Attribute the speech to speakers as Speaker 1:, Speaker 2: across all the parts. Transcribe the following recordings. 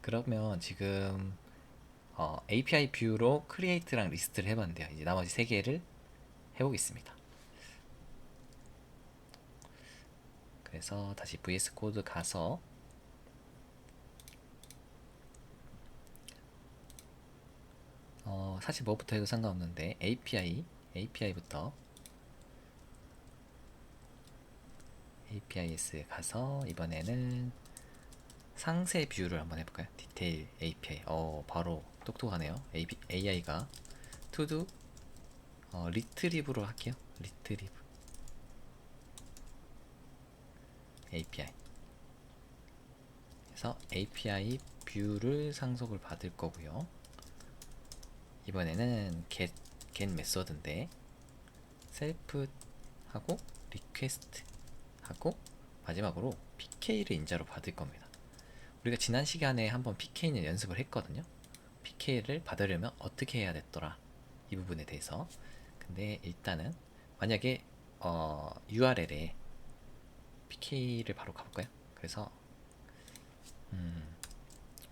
Speaker 1: 그러면 지금 API 뷰로 크리에이트랑 리스트를 해봤는데요. 이제 나머지 세 개를 해보겠습니다. 그래서 다시 VS 코드 가서 사실 뭐부터 해도 상관없는데 API부터 APIS에 가서 이번에는 상세 뷰를 한번 해볼까요? 디테일 API. 바로 똑똑하네요. AI가 to 리트리브로 할게요. 리트리브 API. 그래서 API 뷰를 상속을 받을 거고요. 이번에는 get 메소드인데 셀프 하고 리퀘스트 하고 마지막으로 PK를 인자로 받을 겁니다. 우리가 지난 시간에 한번 PK는 연습을 했거든요. PK를 받으려면 어떻게 해야 됐더라, 이 부분에 대해서. 근데 일단은 만약에 URL에 PK를 바로 가볼까요? 그래서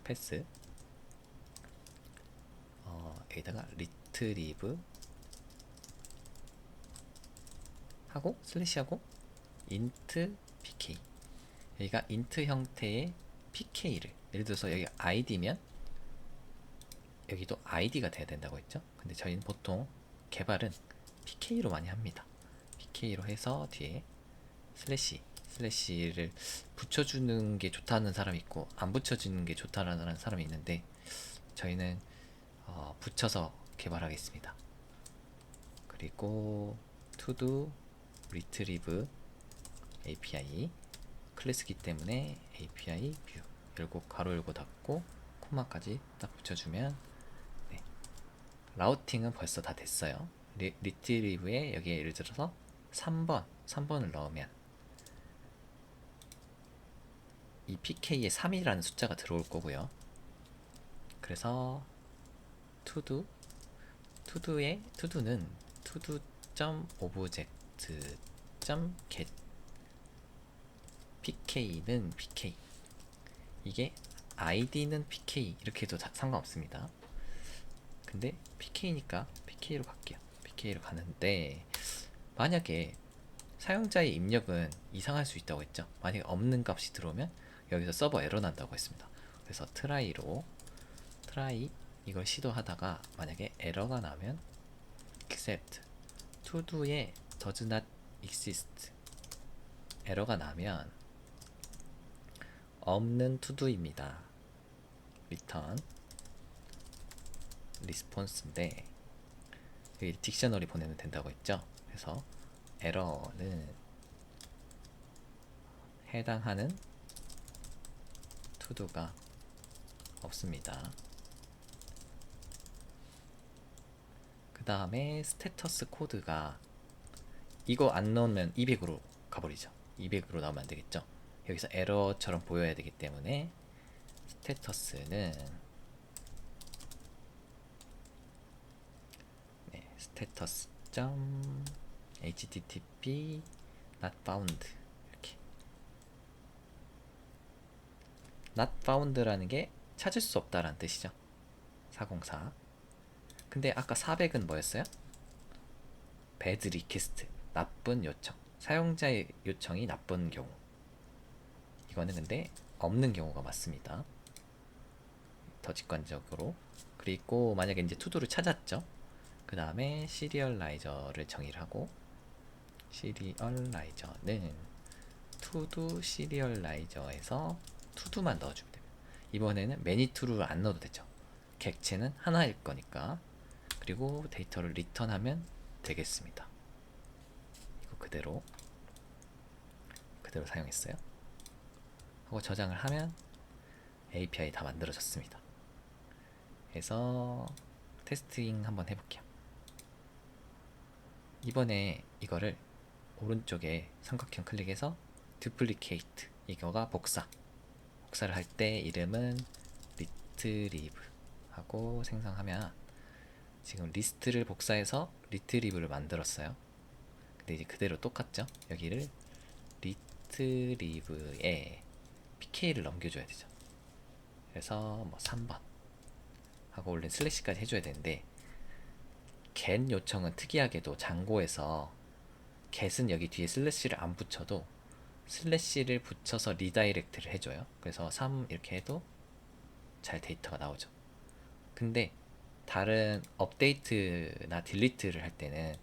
Speaker 1: 패스 여기다가 리트리브 하고 슬래시하고 int pk. 여기가 int 형태의 pk를, 예를 들어서 여기 id면 여기도 id가 돼야 된다고 했죠. 근데 저희는 보통 개발은 pk로 많이 합니다. pk로 해서 뒤에 슬래시를 붙여주는 게 좋다는 사람이 있고 안 붙여주는 게 좋다는 사람이 있는데, 저희는 붙여서 개발하겠습니다. 그리고 to retrieve API 클래스기 때문에 API 뷰 열고 가로 열고 닫고 콤마까지 딱 붙여주면, 네, 라우팅은 벌써 다 됐어요. 리트리브에 여기에 예를 들어서 3번을 넣으면 이 PK에 3이라는 숫자가 들어올 거고요. 그래서 to도는 to.object.get pk는 pk, 이게 id는 pk 이렇게 해도 상관없습니다. 근데 pk니까 pk로 갈게요. pk로 가는데 만약에 사용자의 입력은 이상할 수 있다고 했죠. 만약에 없는 값이 들어오면 여기서 서버 에러 난다고 했습니다. 그래서 트라이 이걸 시도하다가 만약에 에러가 나면 except to도에 does not exist 에러가 나면 없는 to도입니다. return response인데 여기 딕셔너리 보내면 된다고 했죠. 그래서 에러는 해당하는 to도가 없습니다. 그 다음에 스테터스 코드가 이거 안 넣으면 200으로 가버리죠. 200으로 나오면 안 되겠죠. 여기서 에러처럼 보여야 되기 때문에 스테터스는 스테터스 http not found, 이렇게 not found라는 게 찾을 수 없다라는 뜻이죠. 404. 근데 아까 400은 뭐였어요? bad request, 나쁜 요청, 사용자의 요청이 나쁜 경우. 이거는 근데 없는 경우가 맞습니다. 더 직관적으로. 그리고 만약에 이제 투두를 찾았죠. 그 다음에 시리얼라이저를 정의를 하고, 시리얼라이저는 투두 시리얼라이저에서 투두만 넣어주면 됩니다. 이번에는 매니투를 안 넣어도 되죠. 객체는 하나일 거니까. 그리고 데이터를 리턴하면 되겠습니다. 이거 그대로 사용했어요. 하고 저장을 하면 API 다 만들어졌습니다. 그래서 테스팅 한번 해볼게요. 이번에 이거를 오른쪽에 삼각형 클릭해서 duplicate, 이거가 복사를 할 때 이름은 retrieve 하고 생성하면 지금 리스트를 복사해서 retrieve를 만들었어요. 근데 이제 그대로 똑같죠. 여기를 retrieve에 pk를 넘겨줘야 되죠. 그래서 뭐 3번 하고 원래 슬래시까지 해줘야 되는데 get 요청은 특이하게도 장고에서 get은 여기 뒤에 슬래시를 안 붙여도 슬래시를 붙여서 리다이렉트를 해줘요. 그래서 3 이렇게 해도 잘 데이터가 나오죠. 근데 다른 업데이트나 딜리트를 할 때는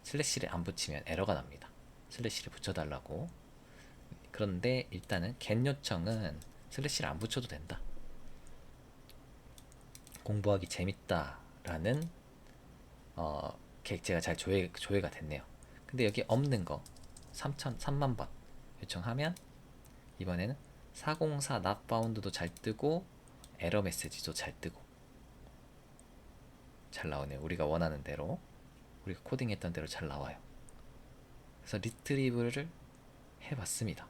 Speaker 1: 슬래시를 안 붙이면 에러가 납니다. 슬래시를 붙여달라고. 그런데 일단은 get 요청은 슬래시를 안 붙여도 된다. 공부하기 재밌다라는 객체가 잘 조회가 됐네요. 근데 여기 없는 거 3만 번 요청하면 이번에는 404 not found도 잘 뜨고 에러 메시지도 잘 뜨고 잘 나오네요. 우리가 원하는 대로, 우리가 코딩했던 대로 잘 나와요. 그래서 리트리브를 해봤습니다.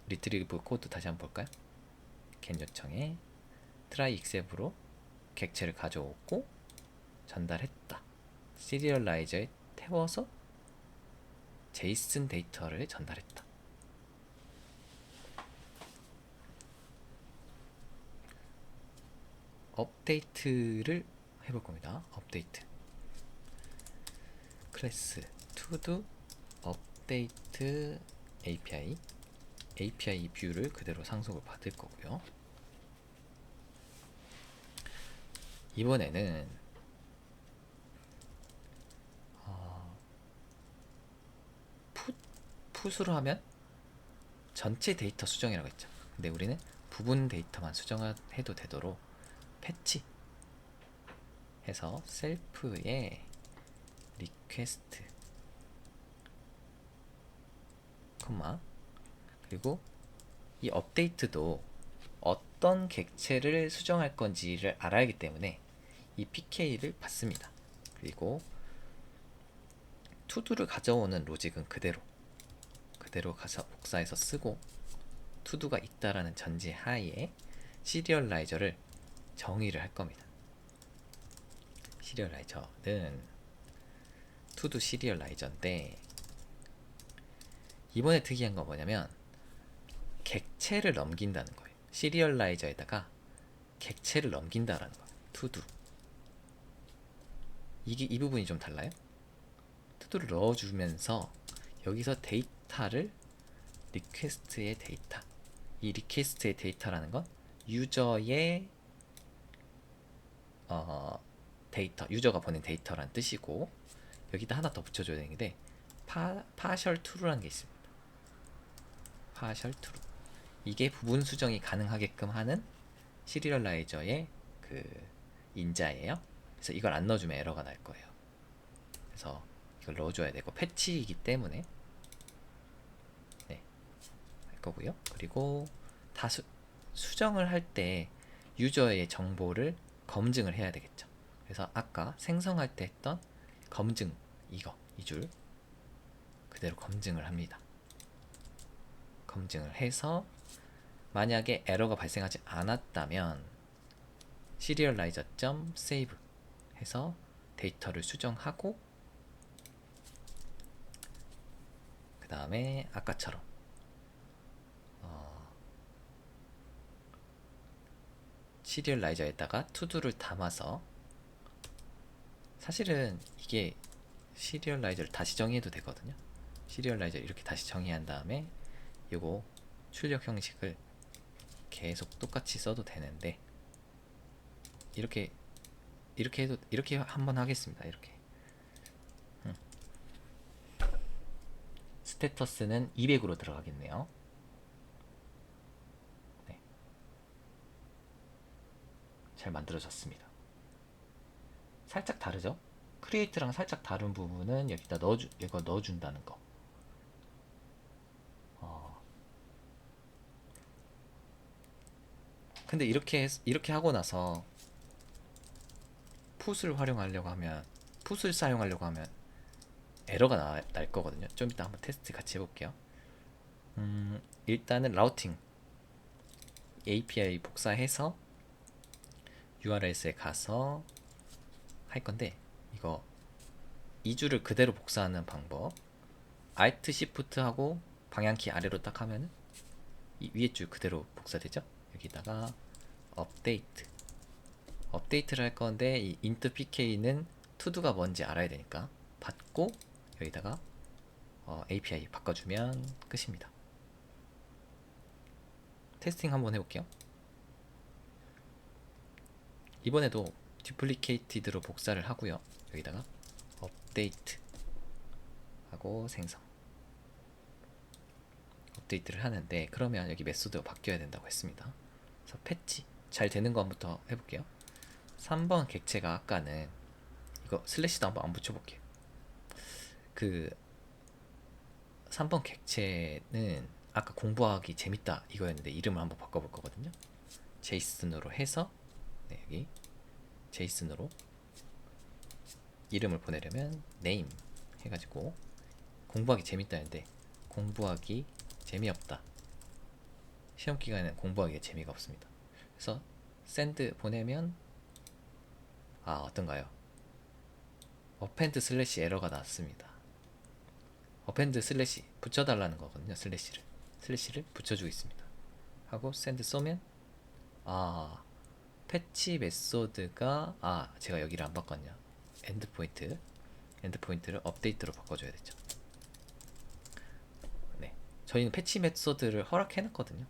Speaker 1: 리트리브 코드 다시 한번 볼까요? get 요청에 try excep로 객체를 가져오고 전달했다. 시리얼라이저에 태워서 제이슨 데이터를 전달했다. 업데이트를 해볼 겁니다. 업데이트 클래스 to 업데이트 API 뷰를 그대로 상속을 받을 거고요. 이번에는 풋으로 하면 전체 데이터 수정이라고 했죠. 근데 우리는 부분 데이터만 수정해도 되도록 패치 해서 셀프에 리퀘스트 콤마 그리고 이 업데이트도 어떤 객체를 수정할 건지를 알아야 하기 때문에 이 pk를 받습니다. 그리고 투두를 가져오는 로직은 그대로 가서 복사해서 쓰고 투두가 있다라는 전제 하에 시리얼라이저를 정의를 할 겁니다. 시리얼라이저는 투두 시리얼라이저인데 이번에 특이한 건 뭐냐면 객체를 넘긴다는 거예요. 시리얼라이저에다가 객체를 넘긴다라는 거예요. 투두. 이 부분이 좀 달라요. 투두를 넣어주면서 여기서 데이터를 리퀘스트의 데이터. 이 리퀘스트의 데이터라는 건 유저의 데이터, 유저가 보낸 데이터라는 뜻이고 여기다 하나 더 붙여줘야 되는데 partial true라는 게 있습니다. partial true. 이게 부분 수정이 가능하게끔 하는 시리얼라이저의 그 인자예요. 그래서 이걸 안 넣어주면 에러가 날 거예요. 그래서 이걸 넣어줘야 되고 패치이기 때문에 할 거고요. 그리고 다 수정을 할 때 유저의 정보를 검증을 해야 되겠죠. 그래서 아까 생성할 때 했던 검증 이 줄 그대로 검증을 합니다. 검증을 해서 만약에 에러가 발생하지 않았다면 serializer.save 해서 데이터를 수정하고 그 다음에 아까처럼 시리얼라이저에다가 투두를 담아서 사실은 이게 시리얼라이저를 다시 정의해도 되거든요. 시리얼라이저 이렇게 다시 정의한 다음에 요거 출력 형식을 계속 똑같이 써도 되는데 이렇게 해도 이렇게 한번 하겠습니다. 이렇게 스테터스는 200으로 들어가겠네요. 네. 잘 만들어졌습니다. 살짝 다르죠? 크리에이트랑 살짝 다른 부분은 여기다 이거 넣어준다는 거. 근데 이렇게 하고 나서 풋을 사용하려고 하면 에러가 날 거거든요. 좀 이따 한번 테스트 같이 해볼게요. 일단은 라우팅 API 복사해서 URL에 가서 할 건데 이거 이 줄을 그대로 복사하는 방법 Alt Shift 하고 방향키 아래로 딱 하면은 이 위에 줄 그대로 복사되죠? 여기다가 업데이트를 할 건데 이 int pk는 to도가 뭔지 알아야 되니까 받고 여기다가 API 바꿔주면 끝입니다. 테스팅 한번 해볼게요. 이번에도 duplicated로 복사를 하고요. 여기다가 업데이트 하고 생성 업데이트를 하는데 그러면 여기 메소드가 바뀌어야 된다고 했습니다. 그래서 패치 잘 되는 거 한번부터 해볼게요. 3번 객체가 아까는 이거 슬래시도 한번 안 붙여볼게요. 그 3번 객체는 아까 공부하기 재밌다 이거였는데 이름을 한번 바꿔볼 거거든요. 제이슨으로 해서 네, 여기 제이슨으로 이름을 보내려면 name 해가지고 공부하기 재밌다는데 공부하기 재미없다. 시험 기간에는 공부하기에 재미가 없습니다. 그래서 send 보내면 어떤가요? append 슬래시 에러가 나왔습니다. append 슬래시 붙여달라는 거거든요. 슬래시를 붙여주고 있습니다. 하고 send 쏘면 패치 메소드가 제가 여기를 안 바꿨냐. 엔드포인트를 업데이트로 바꿔줘야 되죠. 네, 저희는 패치 메소드를 허락해놨거든요.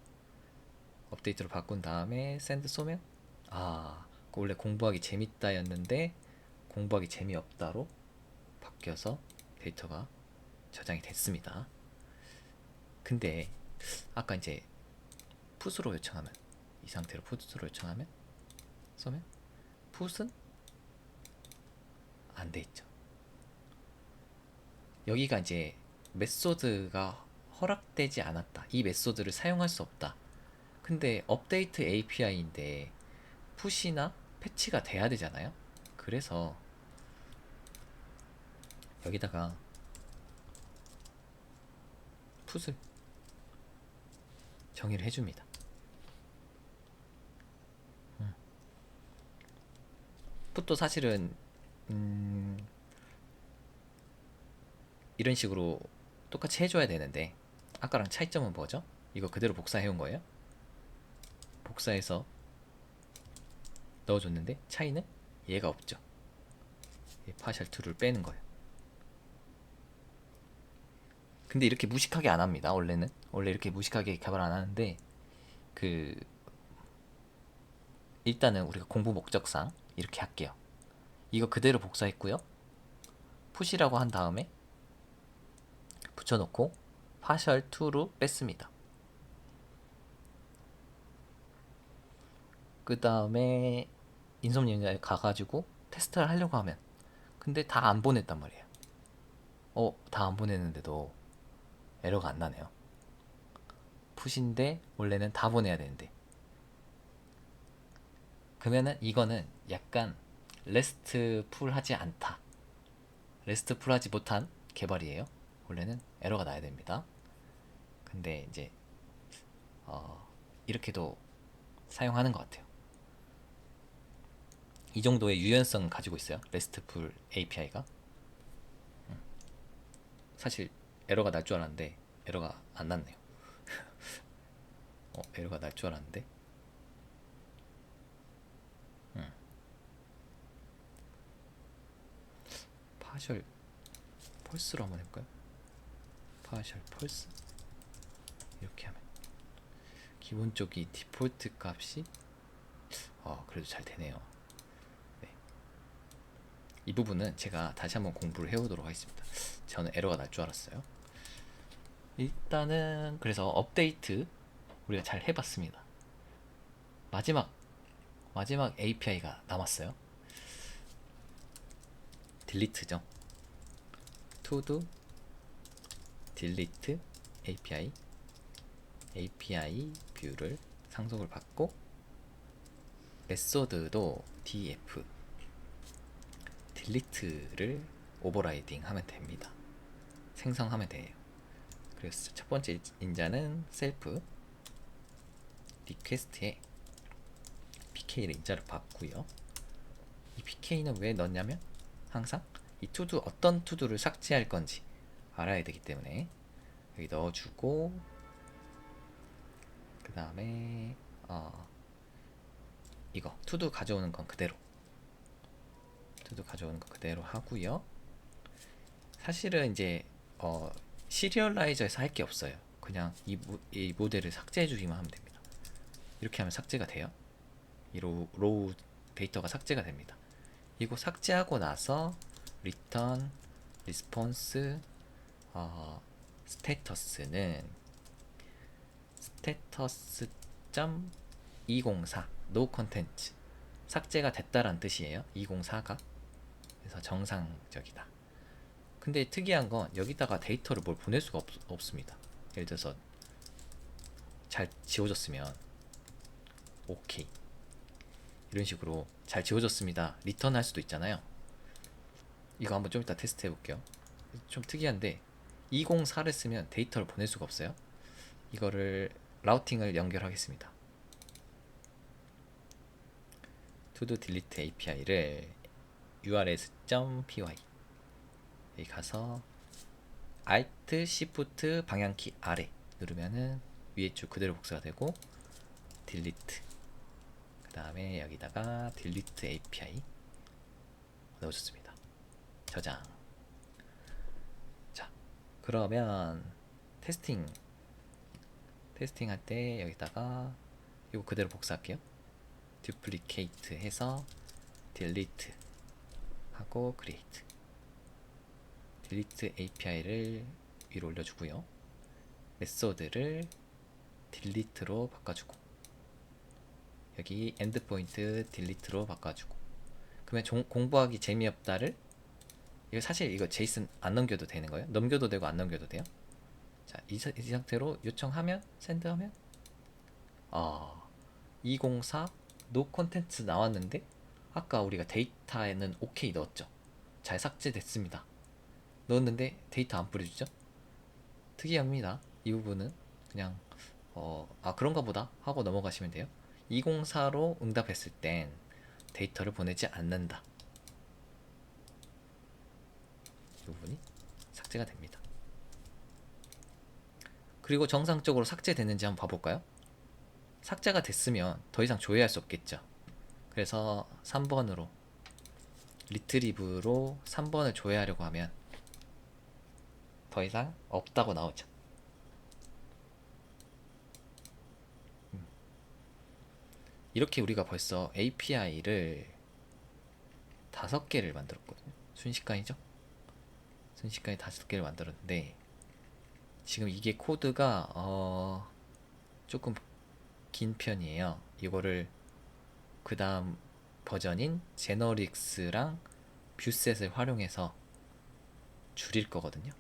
Speaker 1: 업데이트로 바꾼 다음에 send 쏘면 원래 공부하기 재밌다였는데 공부하기 재미없다로 바뀌어서 데이터가 저장이 됐습니다. 근데 아까 이제 풋으로 요청하면 이 상태로 풋으로 요청하면 쏘면 풋은 안 돼 있죠. 여기가 이제 메소드가 허락되지 않았다. 이 메소드를 사용할 수 없다. 근데 업데이트 API인데 푸시나 패치가 돼야 되잖아요. 그래서 여기다가 풋을 정의를 해줍니다. 풋도 사실은 이런 식으로 똑같이 해줘야 되는데 아까랑 차이점은 뭐죠? 이거 그대로 복사해온 거예요. 복사해서 넣어줬는데 차이는 얘가 없죠. partial2를 빼는 거예요. 근데 이렇게 무식하게 안 합니다. 원래 이렇게 무식하게 개발 안 하는데 일단은 우리가 공부 목적상 이렇게 할게요. 이거 그대로 복사했고요. 푸시라고 한 다음에 붙여놓고 partial2로 뺐습니다. 그 다음에 인솜연자에 가가지고 테스트를 하려고 하면 근데 다 안 보냈단 말이에요. 다 안 보냈는데도 에러가 안 나네요. 푸시인데 원래는 다 보내야 되는데 그러면은 이거는 약간 레스트풀 하지 않다. 레스트풀 하지 못한 개발이에요. 원래는 에러가 나야 됩니다. 근데 이제 이렇게도 사용하는 것 같아요. 이 정도의 유연성을 가지고 있어요. 레스트풀 API가. 사실 에러가 날 줄 알았는데 에러가 안 났네요. 에러가 날 줄 알았는데 파셜 펄스로 한번 해볼까요? 파셜 펄스 이렇게 하면 기본적인 디폴트 값이 그래도 잘 되네요. 네. 이 부분은 제가 다시 한번 공부를 해오도록 하겠습니다. 저는 에러가 날 줄 알았어요. 일단은 그래서 업데이트 우리가 잘 해봤습니다. 마지막 API가 남았어요. 딜리트죠. to delete API 뷰를 상속을 받고 메소드도 def delete를 오버라이딩 하면 됩니다. 생성하면 돼요. 그래서 첫 번째 인자는 셀프 리퀘스트에 pk를 인자로 받고요. 이 pk는 왜 넣냐면 항상 이 투두 어떤 투두를 삭제할 건지 알아야 되기 때문에 여기 넣어주고 다음에 이거 투두 가져오는 건 그대로 하고요. 사실은 이제 시리얼라이저에서 할 게 없어요. 그냥 이 모델을 삭제해 주기만 하면 됩니다. 이렇게 하면 삭제가 돼요. 이 로우 데이터가 삭제가 됩니다. 이거 삭제하고 나서 return response 스테터스는 status.204 no content 삭제가 됐다란 뜻이에요. 204가. 그래서 정상적이다. 근데 특이한 건 여기다가 데이터를 뭘 보낼 수가 없습니다. 예를 들어서 잘 지워졌으면 오케이 이런 식으로 잘 지워졌습니다 리턴 할 수도 있잖아요. 이거 한번 좀 이따 테스트 해볼게요. 좀 특이한데 204를 쓰면 데이터를 보낼 수가 없어요. 이거를 라우팅을 연결하겠습니다. to-do delete API를 urs.py 여기 가서 Alt Shift 방향키 아래 누르면은 위에 줄 그대로 복사가 되고 delete 그 다음에 여기다가 delete API 넣어줬습니다. 저장. 자, 그러면 테스팅 할 때 여기다가 이거 그대로 복사할게요. duplicate 해서 delete 하고 create delete API를 위로 올려주고요. 메소드를 delete로 바꿔주고 여기 endpoint delete로 바꿔주고 그러면 공부하기 재미없다를 이거 사실 이거 제이슨 안 넘겨도 되는 거예요. 넘겨도 되고 안 넘겨도 돼요. 자, 이 상태로 요청하면 샌드하면 204 no content 나왔는데 아까 우리가 데이터에는 오케이 넣었죠. 잘 삭제됐습니다. 넣었는데 데이터 안 뿌려주죠. 특이합니다. 이 부분은 그냥 그런가 보다 하고 넘어가시면 돼요. 204로 응답했을 땐 데이터를 보내지 않는다. 이 부분이 삭제가 됩니다. 그리고 정상적으로 삭제됐는지 한번 봐볼까요? 삭제가 됐으면 더 이상 조회할 수 없겠죠. 그래서 3번으로 리트리브로 3번을 조회하려고 하면 더 이상 없다고 나오죠. 이렇게 우리가 벌써 API를 5개를 만들었거든요. 순식간이죠? 순식간에 5개를 만들었는데 지금 이게 코드가 조금 긴 편이에요. 이거를 그 다음 버전인 제너릭스랑 뷰셋을 활용해서 줄일 거거든요.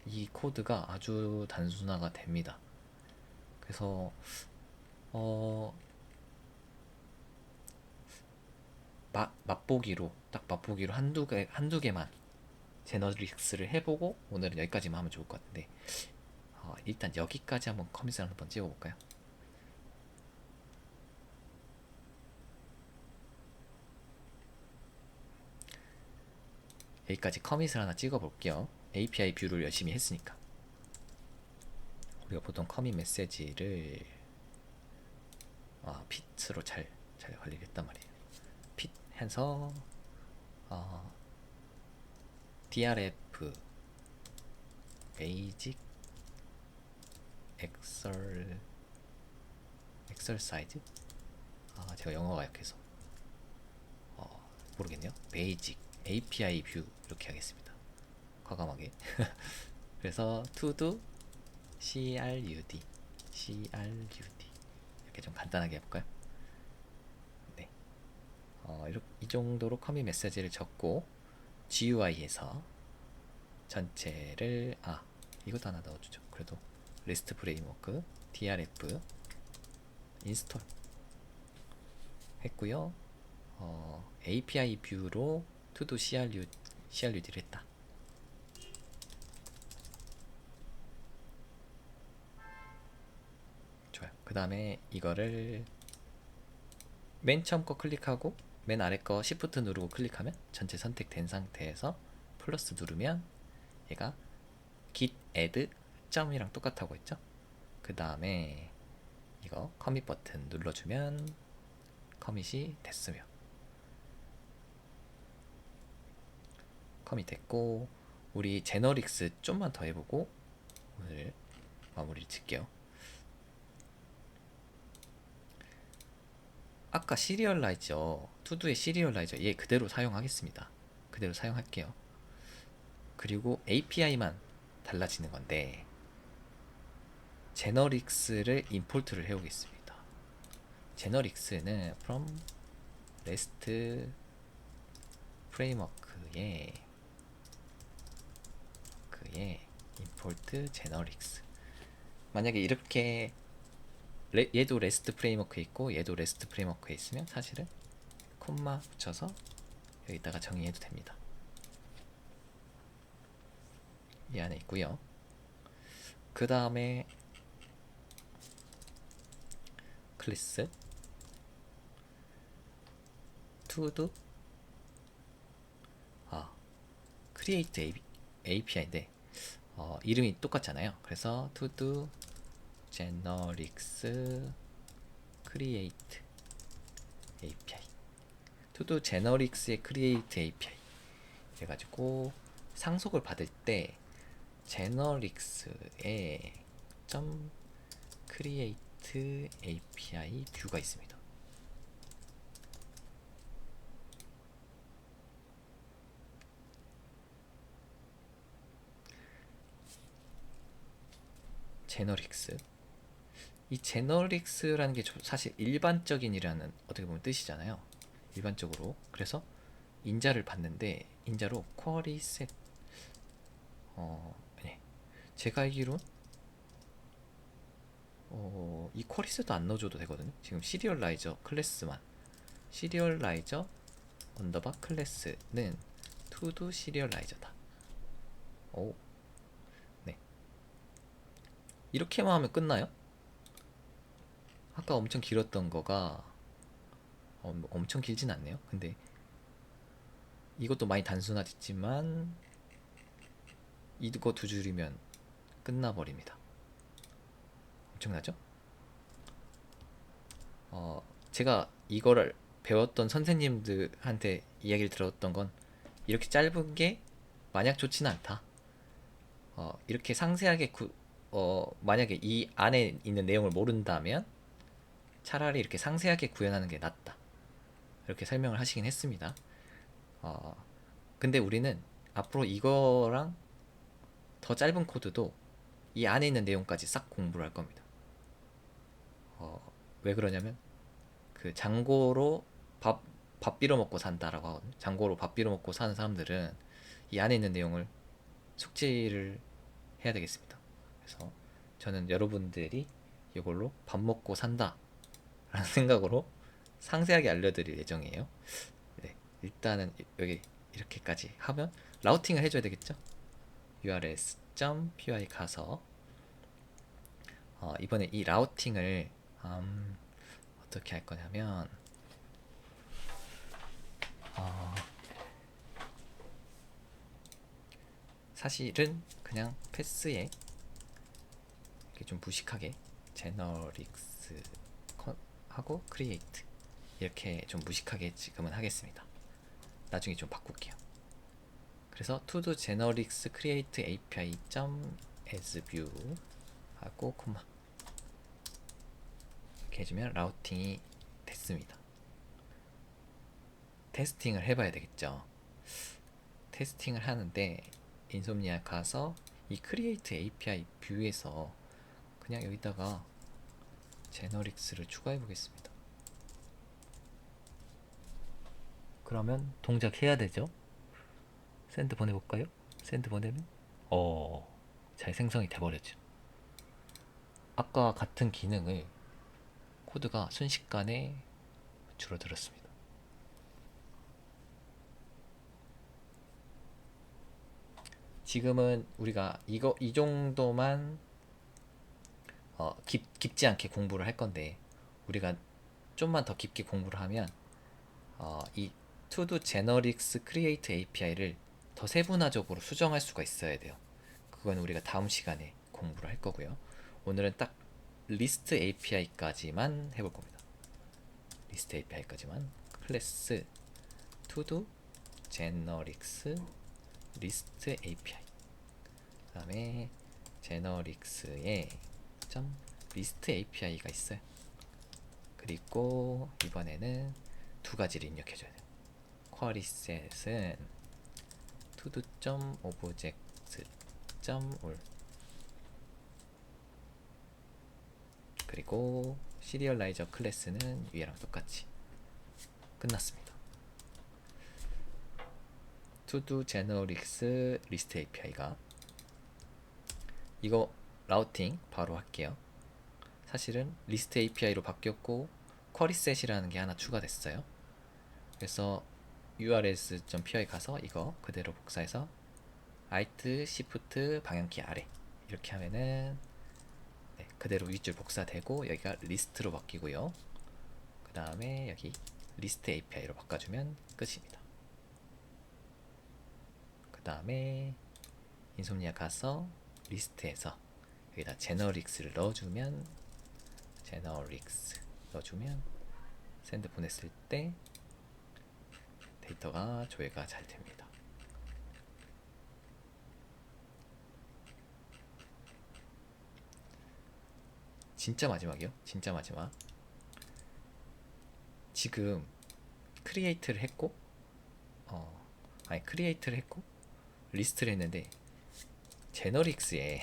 Speaker 1: 이 코드가 아주 단순화가 됩니다. 그래서 맛보기로 한두 개만 제너릭스를 해보고 오늘은 여기까지만 하면 좋을 것 같은데 일단 여기까지 한번 커밋을 한번 찍어볼까요? 여기까지 커밋을 하나 찍어볼게요. API 뷰를 열심히 했으니까. 우리가 보통 커밋 메시지를 핏으로 잘 관리를 했단 말이에요. 핏 해서 drf basic exercise 제가 영어가 약해서 모르겠네요. basic API 뷰 이렇게 하겠습니다. 과감하게. 그래서 to-do crud 이렇게 좀 간단하게 해볼까요? 네. 이 정도로 커밋 메시지를 적고 GUI에서 전체를 이것도 하나 넣어주죠. 그래도 REST 프레임워크 drf 인스톨 했고요. API 뷰로 to-do crud를 했다. 좋아요. 그 다음에 이거를 맨 처음 거 클릭하고 맨 아래 거 Shift 누르고 클릭하면 전체 선택된 상태에서 플러스 누르면 얘가 git add 점이랑 똑같다고 했죠. 그 다음에 이거 커밋 버튼 눌러주면 커밋이 됐으며 커밋 됐고 우리 제너릭스 좀만 더 해보고 오늘 마무리를 짓게요. 아까 시리얼라이저 투두의 시리얼라이저 얘 그대로 사용하겠습니다. 그대로 사용할게요. 그리고 API만 달라지는 건데 제너릭스를 임포트를 해오겠습니다. 제너릭스는 from REST 프레임워크의 import generics. 만약에 이렇게 얘도 REST 프레임워크에 있고 얘도 REST 프레임워크에 있으면 사실은 콤마 붙여서 여기다가 정의해도 됩니다. 이 안에 있고요. 그 다음에 클래스 to create API인데 이름이 똑같잖아요. 그래서 to do generics create API to do generics의 create API 해가지고 상속을 받을 때 generics의 .create API 뷰가 있습니다. 제너릭스. 이 제너릭스라는 게 사실 일반적인이라는 어떻게 보면 뜻이잖아요. 일반적으로. 그래서 인자를 받는데 인자로 쿼리 셋 네. 제가 알기론 이 쿼리 셋도 안 넣어줘도 되거든요. 지금 시리얼라이저 클래스만 시리얼라이저 언더바 클래스는 투두 시리얼라이저다. 오. 네. 이렇게만 하면 끝나요? 아까 엄청 길었던 거가 엄청 길진 않네요. 근데 이것도 많이 단순하지만 이거 두 줄이면 끝나버립니다. 엄청나죠? 제가 이거를 배웠던 선생님들한테 이야기를 들었던 건 이렇게 짧은 게 마냥 좋지는 않다. 이렇게 상세하게 만약에 이 안에 있는 내용을 모른다면 차라리 이렇게 상세하게 구현하는 게 낫다. 이렇게 설명을 하시긴 했습니다. 근데 우리는 앞으로 이거랑 더 짧은 코드도 이 안에 있는 내용까지 싹 공부를 할 겁니다. 왜 그러냐면 그 장고로 밥 빌어 먹고 산다라고 하거든요. 장고로 밥 빌어 먹고 사는 사람들은 이 안에 있는 내용을 숙지를 해야 되겠습니다. 그래서 저는 여러분들이 이걸로 밥 먹고 산다 라는 생각으로 상세하게 알려드릴 예정이에요. 네, 일단은 여기 이렇게까지 하면 라우팅을 해줘야 되겠죠. urs.py 가서 이번에 이 라우팅을 어떻게 할 거냐면 사실은 그냥 패스에 이렇게 좀 무식하게 제너릭스 하고 크리에이트 이렇게 좀 무식하게 지금은 하겠습니다. 나중에 좀 바꿀게요. 그래서 to do generics create api as view 하고 콤마 이렇게 해주면 라우팅이 됐습니다. 테스팅을 해봐야 되겠죠. 테스팅을 하는데 인솜니아 가서 이 create API 뷰에서 그냥 여기다가 제너릭스를 추가해 보겠습니다. 그러면 동작해야 되죠. 샌드 보내볼까요? 샌드 보내면 잘 생성이 돼버렸죠. 아까 같은 기능을 코드가 순식간에 줄어들었습니다. 지금은 우리가 이 정도만 깊지 않게 공부를 할 건데 우리가 좀만 더 깊게 공부를 하면 이 to do generics create API를 더 세분화적으로 수정할 수가 있어야 돼요. 그건 우리가 다음 시간에 공부를 할 거고요. 오늘은 딱 리스트 API까지만 해볼 겁니다. 리스트 API까지만 클래스 to-do generics 리스트 API 그 다음에 generics에 점 리스트 API가 있어요. 그리고 이번에는 두 가지를 입력해줘야 돼요. 쿼리 셋은 to-do.object.all 그리고 시리얼라이저 클래스는 위에랑 똑같이 끝났습니다. to-do generics 리스트 API가 이거 라우팅 바로 할게요. 사실은 리스트 API로 바뀌었고 쿼리셋이라는 게 하나 추가됐어요. 그래서 urls.py 가서 이거 그대로 복사해서 Alt, Shift, 방향키 아래 이렇게 하면은 네, 그대로 윗줄 복사되고 여기가 리스트로 바뀌고요. 그 다음에 여기 리스트 API로 바꿔주면 끝입니다. 그 다음에 인솜니아 가서 리스트에서 여기다 제너릭스를 넣어주면 샌드 보냈을 때 데이터가 조회가 잘 됩니다. 진짜 마지막이요. 진짜 마지막. 지금 크리에이트를 했고 크리에이트를 했고 리스트를 했는데 제너릭스에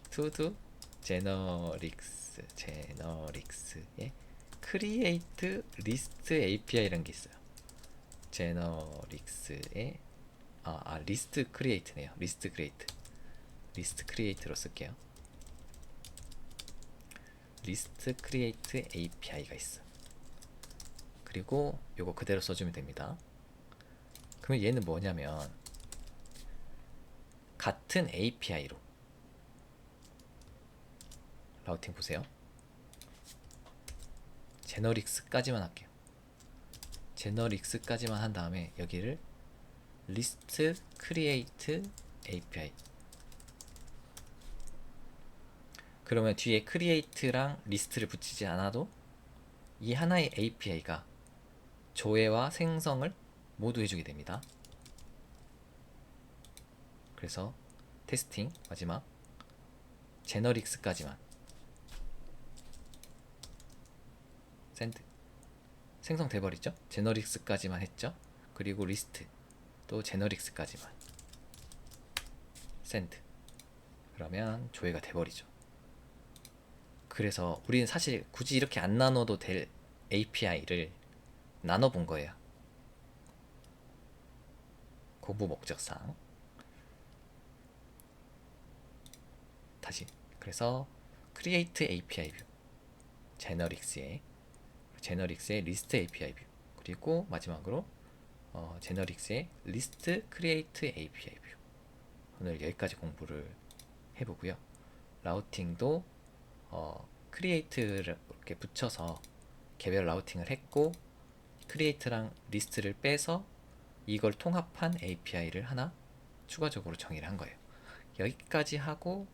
Speaker 1: to-do 제너릭스에 create list API라는 게 있어요. 제너릭스에 리스트 크리에이트네요. 리스트 크리에이트로 쓸게요. 리스트 크리에이트 API가 있어. 그리고 요거 그대로 써주면 됩니다. 그러면 얘는 뭐냐면 같은 API로 라우팅 보세요. 제너릭스까지만 할게요. 제너릭스까지만 한 다음에 여기를 리스트 크리에이트 API 그러면 뒤에 크리에이트랑 리스트를 붙이지 않아도 이 하나의 API가 조회와 생성을 모두 해주게 됩니다. 그래서 테스팅 마지막 제너릭스까지만 샌드 생성돼 버리죠. 제너릭스까지만 했죠. 그리고 리스트 또 제너릭스까지만 샌드 그러면 조회가 돼 버리죠. 그래서 우리는 사실 굳이 이렇게 안 나눠도 될 API를 나눠 본 거예요. 공부 목적상. 다시 그래서 create API 뷰 제너릭스의 리스트 API 뷰 그리고 마지막으로 제너릭스의 리스트 크리에이트 API 뷰 오늘 여기까지 공부를 해보고요. 라우팅도 크리에이트를 이렇게 붙여서 개별 라우팅을 했고 크리에이트랑 리스트를 빼서 이걸 통합한 API를 하나 추가적으로 정의를 한 거예요. 여기까지 하고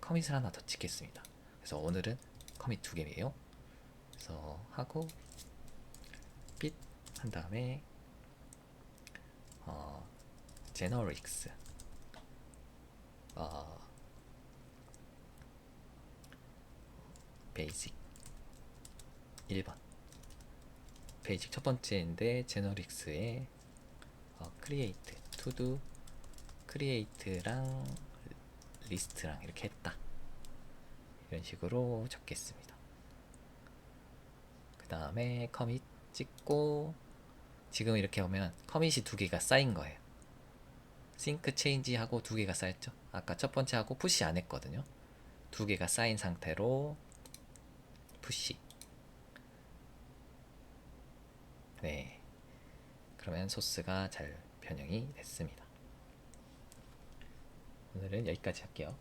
Speaker 1: 커밋을 하나 더 찍겠습니다. 그래서 오늘은 커밋 2개예요. 그래서 하고 빛 한 다음에 제너릭스 베이직 1번 베이직 첫 번째인데 제너릭스에 크리에이트 투두 크리에이트랑 리스트랑 이렇게 했다. 이런 식으로 적겠습니다. 그 다음에 커밋 찍고 지금 이렇게 오면 커밋이 2개가 쌓인 거예요. 싱크 체인지 하고 2개가 쌓였죠. 아까 첫 번째 하고 푸시 안 했거든요. 2개가 쌓인 상태로 푸시. 네. 그러면 소스가 잘 변형이 됐습니다. 오늘은 여기까지 할게요.